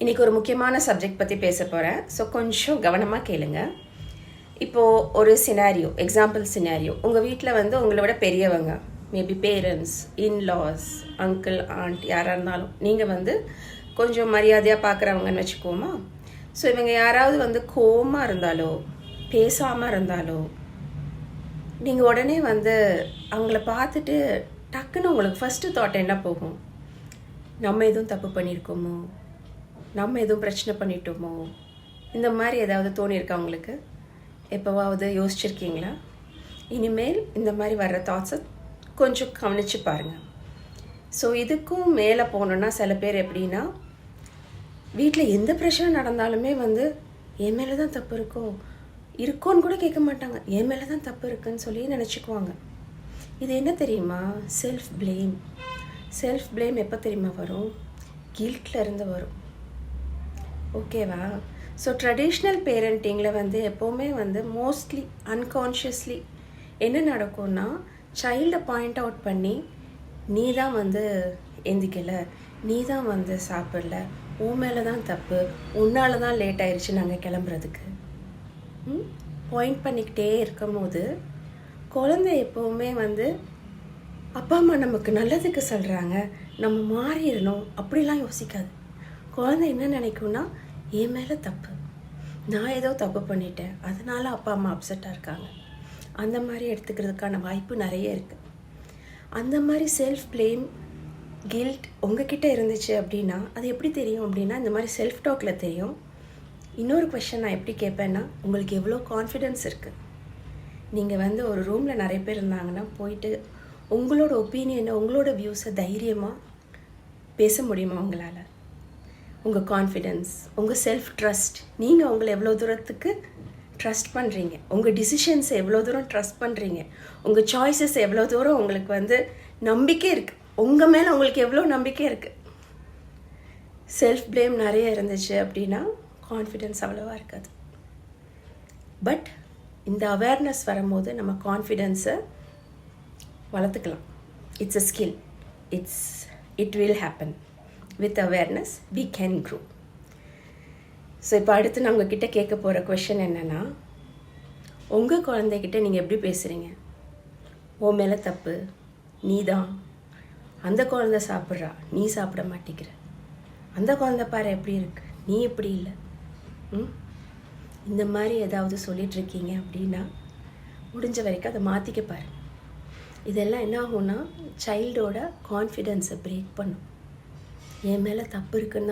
இன்றைக்கி ஒரு முக்கியமான சப்ஜெக்ட் பற்றி பேச போகிறேன். ஸோ கொஞ்சம் கவனமாக கேளுங்க. இப்போது ஒரு சினாரியோ, எக்ஸாம்பிள் சினாரியோ, உங்கள் வீட்டில் வந்து உங்களை விட பெரியவங்க, maybe parents, in-laws, uncle, and, யாராக இருந்தாலும் நீங்கள் வந்து கொஞ்சம் மரியாதையாக பார்க்குறவங்கன்னு வச்சுக்கோமா. ஸோ இவங்க யாராவது வந்து கோவமாக இருந்தாலோ பேசாமல் இருந்தாலோ நீங்கள் உடனே வந்து அவங்கள பார்த்துட்டு டக்குன்னு உங்களுக்கு ஃபஸ்ட்டு தாட் என்ன போகும்? நம்ம எதுவும் தப்பு பண்ணியிருக்கோமோ, நம்ம எதுவும் பிரச்சனை பண்ணிட்டோமோ, இந்த மாதிரி ஏதாவது தோணியிருக்கா உங்களுக்கு? எப்போவாவது யோசிச்சிருக்கீங்களா? இனிமேல் இந்த மாதிரி வர்ற தாட்ஸை கொஞ்சம் கவனித்து பாருங்கள். ஸோ இதுக்கும் மேலே போகணுன்னா சில பேர் எப்படின்னா, வீட்டில் எந்த பிரச்சனை நடந்தாலுமே வந்து என் மேலே தான் தப்பு இருக்கோன்னு கூட கேட்க மாட்டாங்க. என் மேலே தான் தப்பு இருக்குன்னு சொல்லி நினச்சிக்குவாங்க. இது என்ன தெரியுமா? Self blame. செல்ஃப் ப்ளேம் எப்போ தெரியுமா வரும்? கில்ட்டில் இருந்து வரும். ஓகேவா? ஸோ ட்ரெடிஷ்னல் பேரண்டிங்கில் வந்து எப்போவுமே வந்து மோஸ்ட்லி அன்கான்ஷியஸ்லி என்ன நடக்கும்னா, சைல்டை பாயிண்ட் அவுட் பண்ணி, நீ தான் வந்து எந்திக்கலை, நீ தான் வந்து சாப்பிடல, உன் மேலே தான் தப்பு, உன்னால் தான் லேட் ஆயிடுச்சு நாங்கள் கிளம்புறதுக்கு பாயிண்ட் பண்ணிக்கிட்டே இருக்கும் போது, குழந்தை எப்போவுமே வந்து அப்பா அம்மா நமக்கு நல்லதுக்கு சொல்கிறாங்க, நம்ம மாறிடணும் அப்படிலாம் யோசிக்காது. குழந்தை என்ன நினைக்கும்னா, என் மேலே தப்பு, நான் ஏதோ தப்பு பண்ணிட்டேன், அதனால அப்பா அம்மா அப்செட்டாக இருக்காங்க, அந்த மாதிரி எடுத்துக்கிறதுக்கான வாய்ப்பு நிறைய இருக்குது. அந்த மாதிரி செல்ஃப் ப்ளேம், கில்ட் உங்ககிட்ட இருந்துச்சு அப்படின்னா அது எப்படி தெரியும் அப்படின்னா, இந்த மாதிரி செல்ஃப் டாக்கில் தெரியும். இன்னொரு கொஷன் நான் எப்படி கேட்பேன்னா, உங்களுக்கு எவ்வளோ கான்ஃபிடென்ஸ் இருக்குது? நீங்கள் வந்து ஒரு ரூமில் நிறைய பேர் இருந்தாங்கன்னா போயிட்டு உங்களோட ஒப்பீனியனை, உங்களோட வியூஸை தைரியமாக பேச முடியுமா உங்களால்? உங்கள் கான்ஃபிடென்ஸ், உங்கள் செல்ஃப் ட்ரஸ்ட், நீங்கள் உங்களை எவ்வளோ தூரத்துக்கு ட்ரஸ்ட் பண்ணுறீங்க, உங்கள் டிசிஷன்ஸை எவ்வளோ தூரம் ட்ரஸ்ட் பண்ணுறீங்க, உங்கள் சாய்ஸஸ் எவ்வளோ தூரம் உங்களுக்கு வந்து நம்பிக்கை இருக்குது, உங்கள் மேலே உங்களுக்கு எவ்வளோ நம்பிக்கை இருக்குது. செல்ஃப் ப்ளேம் நிறைய இருந்துச்சு அப்படின்னா கான்ஃபிடென்ஸ் அவ்வளோவா இருக்காது. பட் இந்த அவேர்னஸ் வரும்போது நம்ம கான்ஃபிடென்ஸை வளர்த்துக்கலாம். It's a skill. It will happen. With awareness we can grow. So இப்போ அடுத்து நான் உங்ககிட்ட கேட்க போகிற கொஷன் என்னென்னா, உங்கள் குழந்தைகிட்ட நீங்கள் எப்படி பேசுகிறீங்க? உன் மேலே தப்பு, நீ தான், அந்த குழந்தை சாப்பிட்றா, நீ சாப்பிட மாட்டேங்கிற, அந்த குழந்தை பாரு எப்படி இருக்கு, நீ எப்படி இல்லை, இந்த மாதிரி ஏதாவது சொல்லிகிட்ருக்கீங்க அப்படின்னா முடிஞ்ச வரைக்கும் அதை மாற்றிக்க பாருங்க. இதெல்லாம் என்ன ஆகும்னா, சைல்டோட கான்ஃபிடென்ஸை பிரேக் பண்ணும். என் மேலே தப்பு இருக்குன்னு